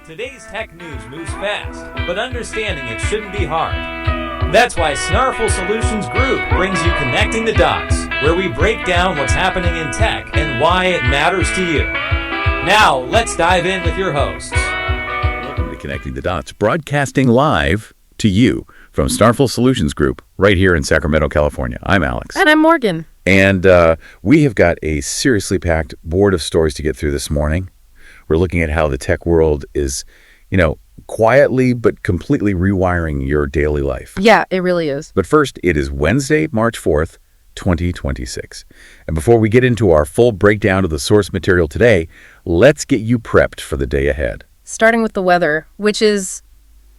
Today's tech news moves fast, but understanding it shouldn't be hard. That's why Snarful Solutions Group brings you Connecting the Dots, where we break down what's happening in tech and why it matters to you. Now, let's dive in with your hosts. Welcome to Connecting the Dots, broadcasting live to you from Snarful Solutions Group right here in Sacramento, California. I'm Alex. And I'm Morgan. And we have got a seriously packed board of stories to get through this morning. We're looking at how the tech world is, quietly but completely rewiring your daily life. Yeah, it really is. But first, it is Wednesday, March 4th, 2026. And before we get into our full breakdown of the source material today, let's get you prepped for the day ahead. Starting with the weather, which is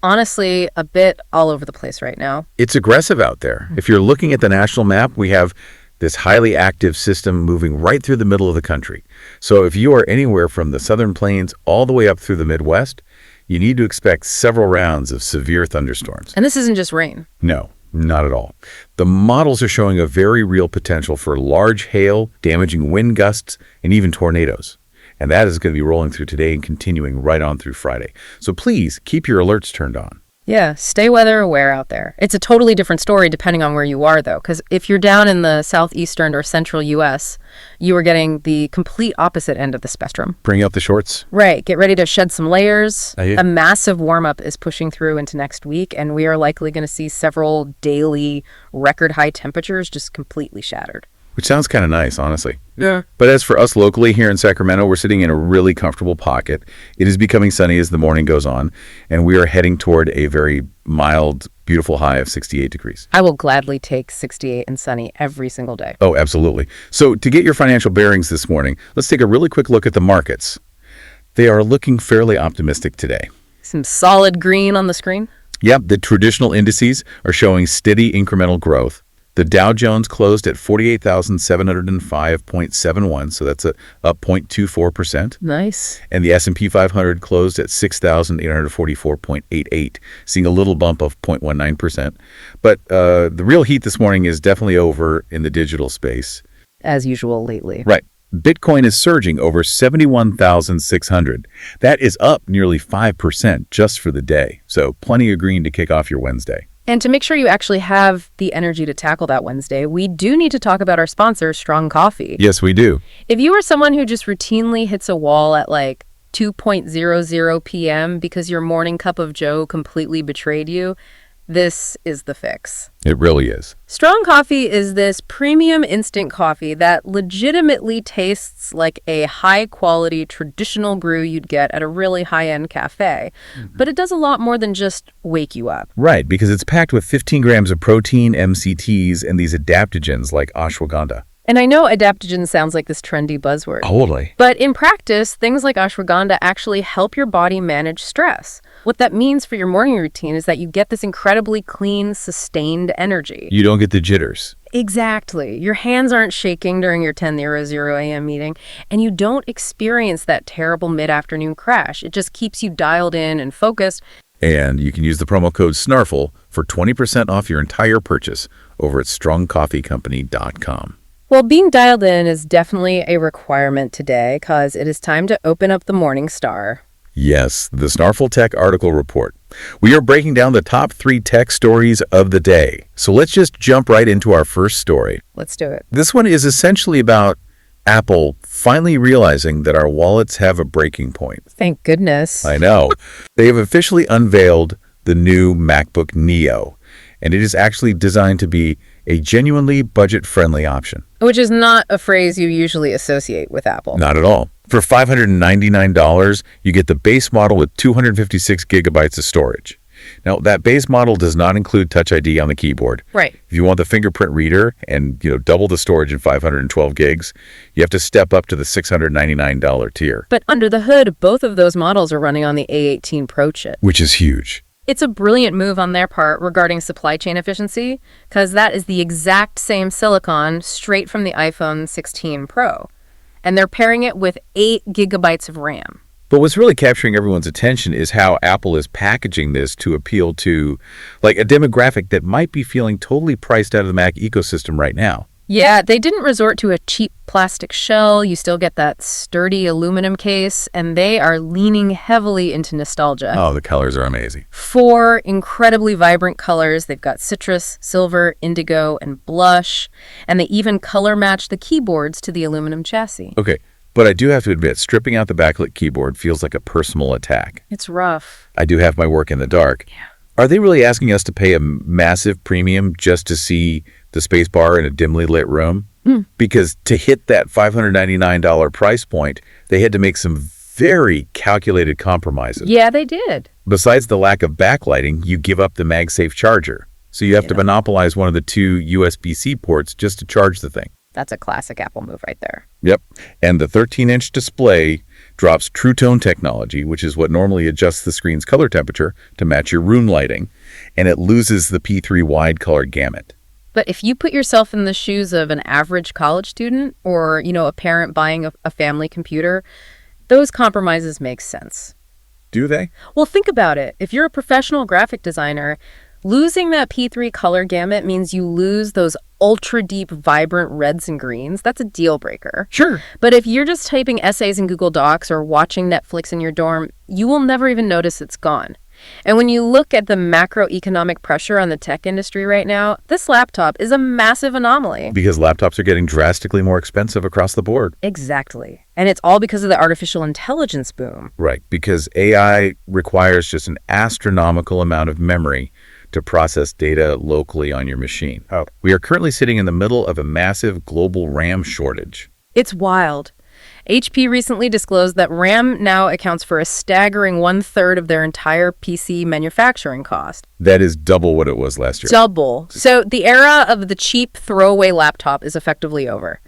honestly a bit all over the place right now. It's aggressive out there. If you're looking at the national map, we have this highly active system moving right through the middle of the country. So if you are anywhere from the southern plains all the way up through the Midwest, you need to expect several rounds of severe thunderstorms. And this isn't just rain. No, not at all. The models are showing a very real potential for large hail, damaging wind gusts, and even tornadoes. And that is going to be rolling through today and continuing right on through Friday. So please keep your alerts turned on. Yeah, stay weather aware out there. It's a totally different story depending on where you are, though, because if you're down in the southeastern or central U.S., you are getting the complete opposite end of the spectrum. Bring out the shorts. Right. Get ready to shed some layers. Yeah. A massive warm-up is pushing through into next week, and we are likely going to see several daily record-high temperatures just completely shattered. Which sounds kind of nice, honestly. Yeah. But as for us locally here in Sacramento, we're sitting in a really comfortable pocket. It is becoming sunny as the morning goes on, and we are heading toward a very mild, beautiful high of 68 degrees. I will gladly take 68 and sunny every single day. Oh, absolutely. So to get your financial bearings this morning, let's take a really quick look at the markets. They are looking fairly optimistic today. Some solid green on the screen. Yep, the traditional indices are showing steady incremental growth. The Dow Jones closed at 48,705.71, so that's up 0.24%. Nice. And the S&P 500 closed at 6,844.88, seeing a little bump of 0.19%. But the real heat this morning is definitely over in the digital space. As usual lately. Right. Bitcoin is surging over 71,600. That is up nearly 5% just for the day. So plenty of green to kick off your Wednesday. And to make sure you actually have the energy to tackle that Wednesday, we do need to talk about our sponsor, Strong Coffee. Yes, we do. If you are someone who just routinely hits a wall at like 2:00 p.m. because your morning cup of joe completely betrayed you, this is the fix. It really is. Strong Coffee is this premium instant coffee that legitimately tastes like a high-quality traditional brew you'd get at a really high-end cafe. But it does a lot more than just wake you up. Right, because it's packed with 15 grams of protein, MCTs, and these adaptogens like ashwagandha. And I know adaptogen sounds like this trendy buzzword. Totally. But in practice, things like ashwagandha actually help your body manage stress. What that means for your morning routine is that you get this incredibly clean, sustained energy. You don't get the jitters. Exactly. Your hands aren't shaking during your 10:00 a.m. meeting, and you don't experience that terrible mid-afternoon crash. It just keeps you dialed in and focused. And you can use the promo code SNARFL for 20% off your entire purchase over at strongcoffeecompany.com. Well, being dialed in is definitely a requirement today because it is time to open up the Morning Star. Yes, the Snarful Tech article report. We are breaking down the top 3 tech stories of the day. So let's just jump right into our first story. Let's do it. This one is essentially about Apple finally realizing that our wallets have a breaking point. Thank goodness. I know. They have officially unveiled the new MacBook Neo, and it is actually designed to be a genuinely budget-friendly option. Which is not a phrase you usually associate with Apple. Not at all. For $599, you get the base model with 256 gigabytes of storage. Now, that base model does not include Touch ID on the keyboard. Right. If you want the fingerprint reader and, double the storage in 512 gigs, you have to step up to the $699 tier. But under the hood, both of those models are running on the A18 Pro chip. Which is huge. It's a brilliant move on their part regarding supply chain efficiency, because that is the exact same silicon straight from the iPhone 16 Pro. And they're pairing it with 8 gigabytes of RAM. But what's really capturing everyone's attention is how Apple is packaging this to appeal to, a demographic that might be feeling totally priced out of the Mac ecosystem right now. Yeah, they didn't resort to a cheap plastic shell. You still get that sturdy aluminum case, and they are leaning heavily into nostalgia. Oh, the colors are amazing. 4 incredibly vibrant colors. They've got citrus, silver, indigo, and blush, and they even color match the keyboards to the aluminum chassis. Okay, but I do have to admit, stripping out the backlit keyboard feels like a personal attack. It's rough. I do have my work in the dark. Yeah. Are they really asking us to pay a massive premium just to see the space bar in a dimly lit room? Because to hit that $599 price point, they had to make some very calculated compromises. Yeah, they did. Besides the lack of backlighting, you give up the MagSafe charger. So you have to monopolize one of the 2 USB-C ports just to charge the thing. That's a classic Apple move right there. Yep. And the 13-inch display drops True Tone technology, which is what normally adjusts the screen's color temperature to match your room lighting, and it loses the P3 wide color gamut. But if you put yourself in the shoes of an average college student or, a parent buying a family computer, those compromises make sense. Do they? Well, think about it. If you're a professional graphic designer, losing that P3 color gamut means you lose those ultra deep, vibrant reds and greens. That's a deal breaker. Sure. But if you're just typing essays in Google Docs or watching Netflix in your dorm, you will never even notice it's gone. And when you look at the macroeconomic pressure on the tech industry right now, this laptop is a massive anomaly. Because laptops are getting drastically more expensive across the board. Exactly. And it's all because of the artificial intelligence boom. Right, because AI requires just an astronomical amount of memory to process data locally on your machine. We are currently sitting in the middle of a massive global RAM shortage. It's wild. HP recently disclosed that RAM now accounts for a staggering 1/3 of their entire PC manufacturing cost. That is double what it was last year. Double. So the era of the cheap throwaway laptop is effectively over.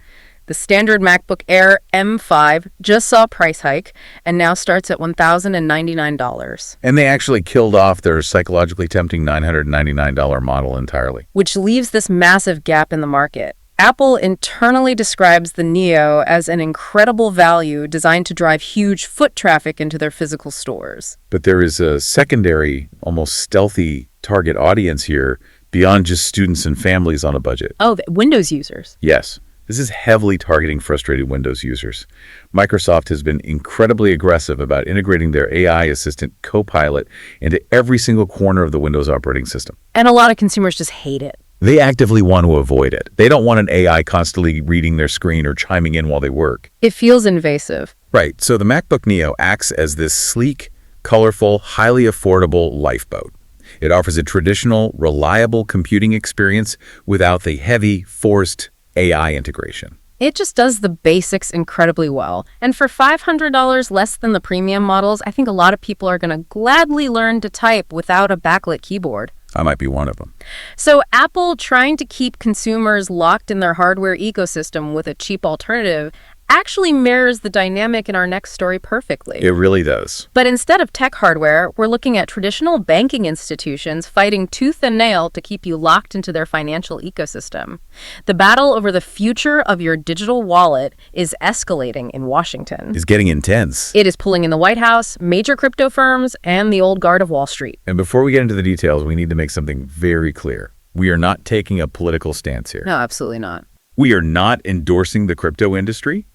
The standard MacBook Air M5 just saw a price hike and now starts at $1,099. And they actually killed off their psychologically tempting $999 model entirely. Which leaves this massive gap in the market. Apple internally describes the Neo as an incredible value designed to drive huge foot traffic into their physical stores. But there is a secondary, almost stealthy target audience here beyond just students and families on a budget. Oh, the Windows users. Yes. This is heavily targeting frustrated Windows users. Microsoft has been incredibly aggressive about integrating their AI assistant Copilot into every single corner of the Windows operating system. And a lot of consumers just hate it. They actively want to avoid it. They don't want an AI constantly reading their screen or chiming in while they work. It feels invasive. Right, so the MacBook Neo acts as this sleek, colorful, highly affordable lifeboat. It offers a traditional, reliable computing experience without the heavy, forced AI integration. It just does the basics incredibly well. And for $500 less than the premium models, I think a lot of people are going to gladly learn to type without a backlit keyboard. I might be one of them. So Apple, trying to keep consumers locked in their hardware ecosystem with a cheap alternative, actually mirrors the dynamic in our next story perfectly. It really does. But instead of tech hardware, we're looking at traditional banking institutions fighting tooth and nail to keep you locked into their financial ecosystem. The battle over the future of your digital wallet is escalating in Washington. It's getting intense. It is pulling in the White House, major crypto firms, and the old guard of Wall Street. And before we get into the details, we need to make something very clear. We are not taking a political stance here. No, absolutely not. We are not endorsing the crypto industry.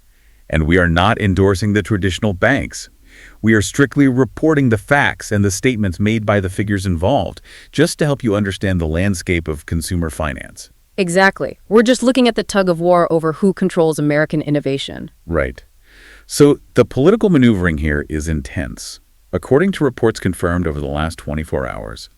And we are not endorsing the traditional banks. We are strictly reporting the facts and the statements made by the figures involved, just to help you understand the landscape of consumer finance. Exactly. We're just looking at the tug of war over who controls American innovation. Right. So the political maneuvering here is intense. According to reports confirmed over the last 24 hours,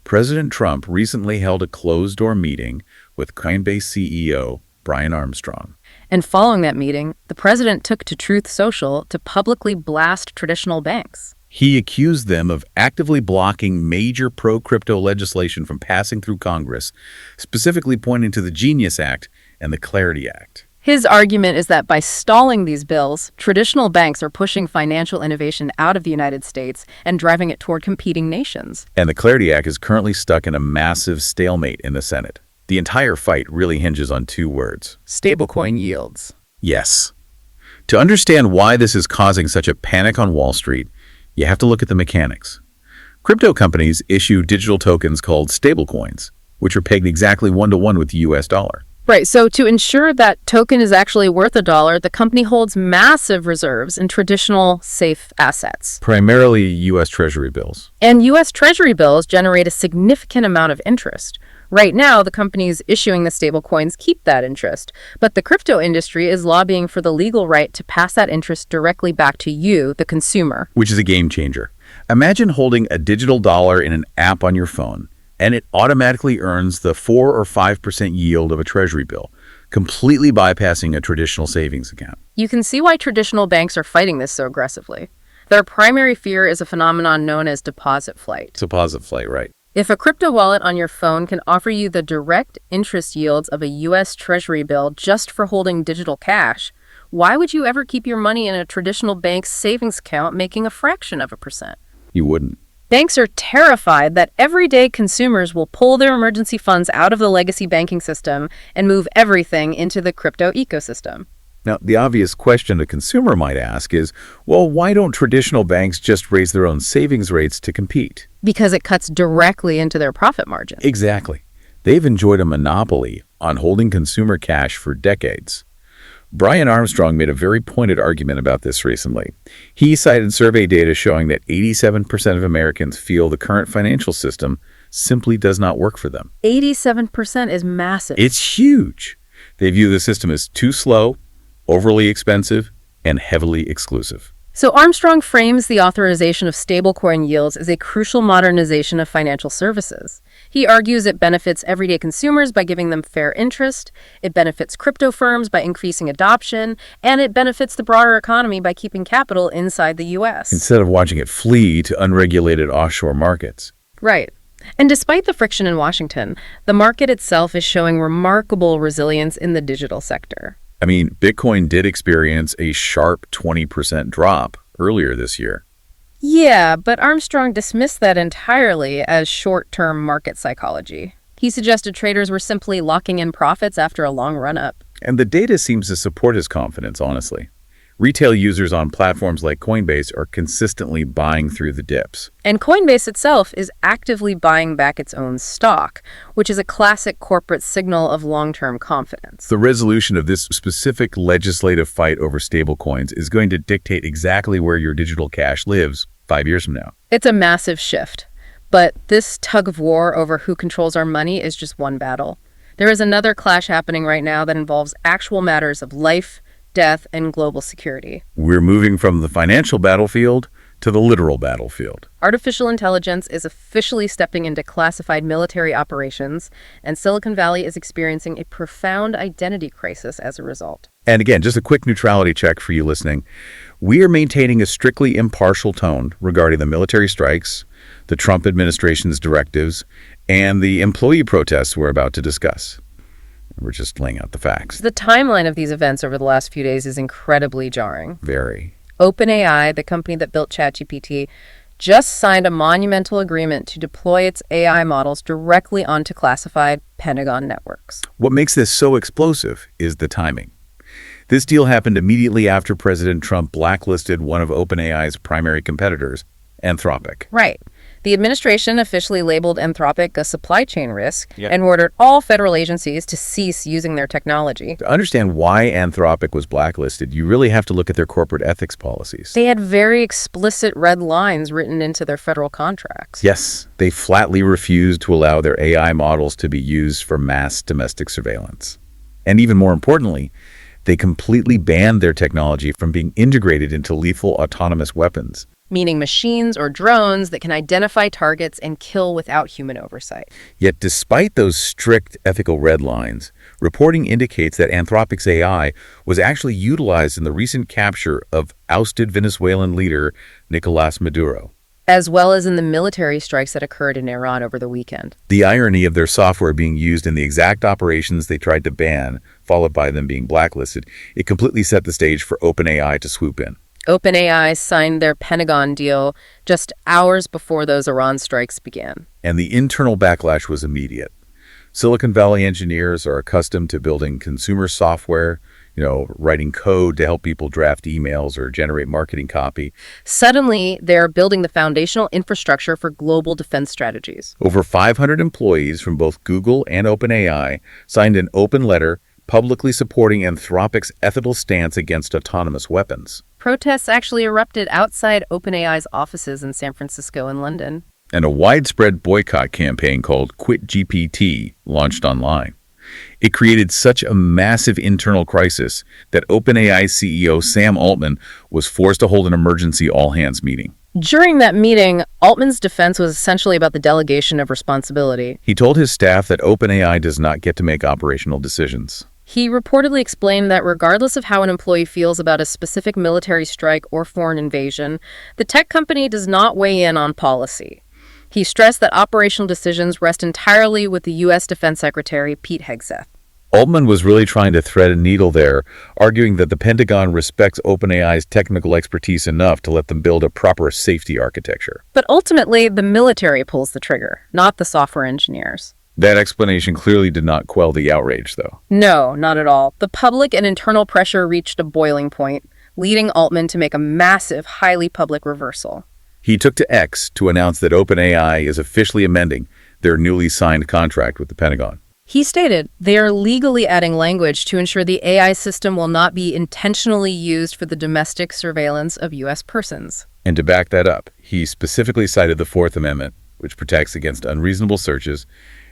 President Trump recently held a closed-door meeting with Coinbase CEO Brian Armstrong. And following that meeting, the president took to Truth Social to publicly blast traditional banks. He accused them of actively blocking major pro-crypto legislation from passing through Congress, specifically pointing to the Genius Act and the Clarity Act. His argument is that by stalling these bills, traditional banks are pushing financial innovation out of the United States and driving it toward competing nations. And the Clarity Act is currently stuck in a massive stalemate in the Senate. The entire fight really hinges on 2 words. Stablecoin yields. Yes. To understand why this is causing such a panic on Wall Street, you have to look at the mechanics. Crypto companies issue digital tokens called stablecoins, which are pegged exactly 1-to-1 with the US dollar. Right. So to ensure that token is actually worth $1, the company holds massive reserves in traditional safe assets. Primarily U.S. Treasury bills. And U.S. Treasury bills generate a significant amount of interest. Right now, the companies issuing the stablecoins keep that interest, but the crypto industry is lobbying for the legal right to pass that interest directly back to you, the consumer. Which is a game changer. Imagine holding a digital dollar in an app on your phone, and it automatically earns the 4 or 5% yield of a treasury bill, completely bypassing a traditional savings account. You can see why traditional banks are fighting this so aggressively. Their primary fear is a phenomenon known as deposit flight. Deposit flight, right. If a crypto wallet on your phone can offer you the direct interest yields of a U.S. Treasury bill just for holding digital cash, why would you ever keep your money in a traditional bank's savings account making a fraction of a percent? You wouldn't. Banks are terrified that everyday consumers will pull their emergency funds out of the legacy banking system and move everything into the crypto ecosystem. Now, the obvious question a consumer might ask is, well, why don't traditional banks just raise their own savings rates to compete? Because it cuts directly into their profit margin. Exactly. They've enjoyed a monopoly on holding consumer cash for decades. Brian Armstrong made a very pointed argument about this recently. He cited survey data showing that 87% of Americans feel the current financial system simply does not work for them. 87% is massive. It's huge. They view the system as too slow, overly expensive, and heavily exclusive. So Armstrong frames the authorization of stablecoin yields as a crucial modernization of financial services. He argues it benefits everyday consumers by giving them fair interest, it benefits crypto firms by increasing adoption, and it benefits the broader economy by keeping capital inside the U.S. Instead of watching it flee to unregulated offshore markets. Right. And despite the friction in Washington, the market itself is showing remarkable resilience in the digital sector. I mean, Bitcoin did experience a sharp 20% drop earlier this year. Yeah, but Armstrong dismissed that entirely as short-term market psychology. He suggested traders were simply locking in profits after a long run-up. And the data seems to support his confidence, honestly. Retail users on platforms like Coinbase are consistently buying through the dips. And Coinbase itself is actively buying back its own stock, which is a classic corporate signal of long-term confidence. The resolution of this specific legislative fight over stablecoins is going to dictate exactly where your digital cash lives 5 years from now. It's a massive shift, but this tug of war over who controls our money is just one battle. There is another clash happening right now that involves actual matters of life, death, and global security. We're moving from the financial battlefield to the literal battlefield. Artificial intelligence is officially stepping into classified military operations, and Silicon Valley is experiencing a profound identity crisis as a result. And again, just a quick neutrality check for you listening. We are maintaining a strictly impartial tone regarding the military strikes, the Trump administration's directives, and the employee protests we're about to discuss. We're just laying out the facts. The timeline of these events over the last few days is incredibly jarring. Very. OpenAI, the company that built ChatGPT, just signed a monumental agreement to deploy its AI models directly onto classified Pentagon networks. What makes this so explosive is the timing. This deal happened immediately after President Trump blacklisted one of OpenAI's primary competitors, Anthropic. Right. The administration officially labeled Anthropic a supply chain risk and ordered all federal agencies to cease using their technology. To understand why Anthropic was blacklisted, you really have to look at their corporate ethics policies. They had very explicit red lines written into their federal contracts. Yes, they flatly refused to allow their AI models to be used for mass domestic surveillance. And even more importantly, they completely banned their technology from being integrated into lethal autonomous weapons. Meaning machines or drones that can identify targets and kill without human oversight. Yet despite those strict ethical red lines, reporting indicates that Anthropic's AI was actually utilized in the recent capture of ousted Venezuelan leader Nicolás Maduro, as well as in the military strikes that occurred in Iran over the weekend. The irony of their software being used in the exact operations they tried to ban, followed by them being blacklisted, it completely set the stage for OpenAI to swoop in. OpenAI signed their Pentagon deal just hours before those Iran strikes began. And the internal backlash was immediate. Silicon Valley engineers are accustomed to building consumer software, writing code to help people draft emails or generate marketing copy. Suddenly, they're building the foundational infrastructure for global defense strategies. Over 500 employees from both Google and OpenAI signed an open letter publicly supporting Anthropic's ethical stance against autonomous weapons. Protests actually erupted outside OpenAI's offices in San Francisco and London. And a widespread boycott campaign called Quit GPT launched online. It created such a massive internal crisis that OpenAI CEO Sam Altman was forced to hold an emergency all-hands meeting. During that meeting, Altman's defense was essentially about the delegation of responsibility. He told his staff that OpenAI does not get to make operational decisions. He reportedly explained that regardless of how an employee feels about a specific military strike or foreign invasion, the tech company does not weigh in on policy. He stressed that operational decisions rest entirely with the U.S. Defense Secretary, Pete Hegseth. Altman was really trying to thread a needle there, arguing that the Pentagon respects OpenAI's technical expertise enough to let them build a proper safety architecture. But ultimately, the military pulls the trigger, not the software engineers. That explanation clearly did not quell the outrage, though. No, not at all. The public and internal pressure reached a boiling point, leading Altman to make a massive, highly public reversal. He took to X to announce that OpenAI is officially amending their newly signed contract with the Pentagon. He stated they are legally adding language to ensure the AI system will not be intentionally used for the domestic surveillance of U.S. persons. And to back that up, he specifically cited the Fourth Amendment, which protects against unreasonable searches,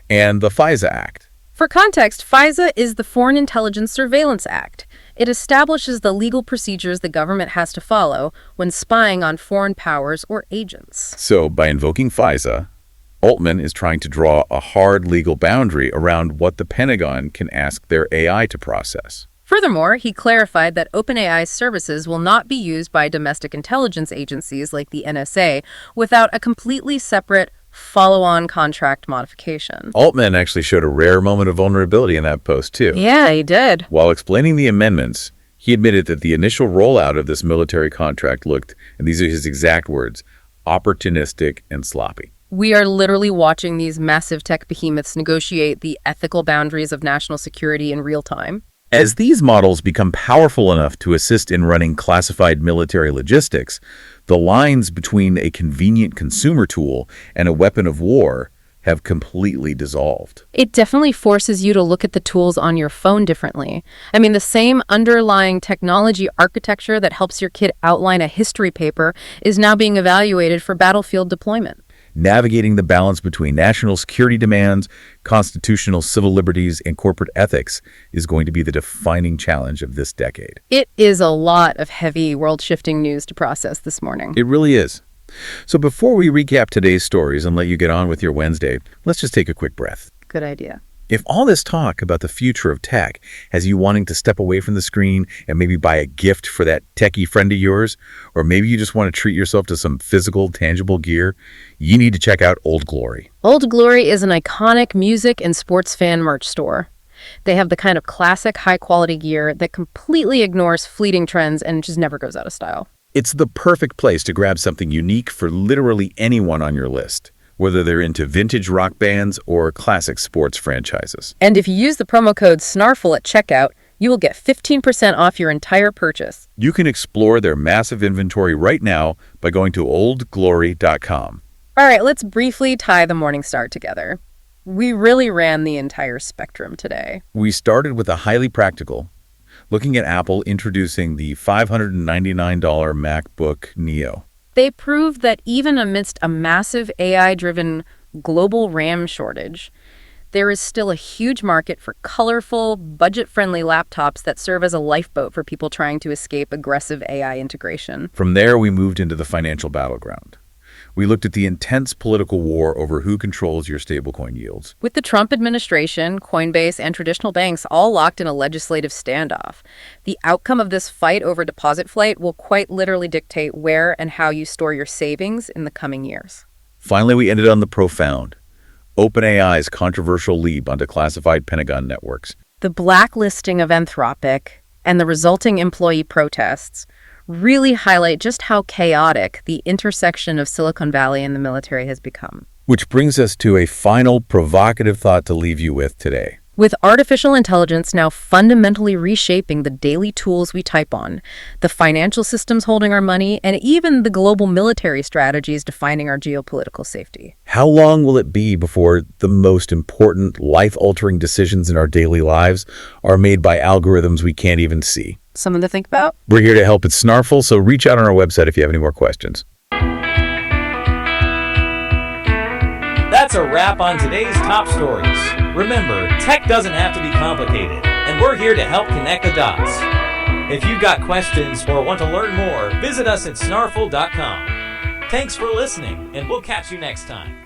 and the FISA Act. For context, FISA is the Foreign Intelligence Surveillance Act. It establishes the legal procedures the government has to follow when spying on foreign powers or agents. So, by invoking FISA, Altman is trying to draw a hard legal boundary around what the Pentagon can ask their AI to process. Furthermore, he clarified that OpenAI's services will not be used by domestic intelligence agencies like the NSA without a completely separate follow-on contract modification. Altman actually showed a rare moment of vulnerability in that post, too. Yeah, he did. While explaining the amendments, he admitted that the initial rollout of this military contract looked, and these are his exact words, opportunistic and sloppy. We are literally watching these massive tech behemoths negotiate the ethical boundaries of national security in real time. As these models become powerful enough to assist in running classified military logistics, the lines between a convenient consumer tool and a weapon of war have completely dissolved. It definitely forces you to look at the tools on your phone differently. I mean, the same underlying technology architecture that helps your kid outline a history paper is now being evaluated for battlefield deployment. Navigating the balance between national security demands, constitutional civil liberties, and corporate ethics is going to be the defining challenge of this decade. It is a lot of heavy, world-shifting news to process this morning. It really is. So before we recap today's stories and let you get on with your Wednesday, let's just take a quick breath. Good idea. If all this talk about the future of tech has you wanting to step away from the screen and maybe buy a gift for that techie friend of yours, or maybe you just want to treat yourself to some physical, tangible gear, you need to check out Old Glory. Old Glory is an iconic music and sports fan merch store. They have the kind of classic, high-quality gear that completely ignores fleeting trends and just never goes out of style. It's the perfect place to grab something unique for literally anyone on your list, whether they're into vintage rock bands or classic sports franchises. And if you use the promo code SNARFL at checkout, you will get 15% off your entire purchase. You can explore their massive inventory right now by going to oldglory.com. All right, let's briefly tie the morning start together. We really ran the entire spectrum today. We started with a highly practical, looking at Apple introducing the $599 MacBook Neo. They proved that even amidst a massive AI-driven global RAM shortage, there is still a huge market for colorful, budget-friendly laptops that serve as a lifeboat for people trying to escape aggressive AI integration. From there, we moved into the financial battleground. We looked at the intense political war over who controls your stablecoin yields. With the Trump administration, Coinbase, and traditional banks all locked in a legislative standoff, the outcome of this fight over deposit flight will quite literally dictate where and how you store your savings in the coming years. Finally, we ended on the profound. OpenAI's controversial leap onto classified Pentagon networks. The blacklisting of Anthropic and the resulting employee protests really highlight just how chaotic the intersection of Silicon Valley and the military has become. Which brings us to a final provocative thought to leave you with today. With artificial intelligence now fundamentally reshaping the daily tools we type on, the financial systems holding our money, and even the global military strategies defining our geopolitical safety. How long will it be before the most important, life-altering decisions in our daily lives are made by algorithms we can't even see? Something to think about? We're here to help at Snarful, so reach out on our website if you have any more questions. That's a wrap on today's top stories. Remember, tech doesn't have to be complicated, and we're here to help connect the dots. If you've got questions or want to learn more, visit us at snarful.com. Thanks for listening, and we'll catch you next time.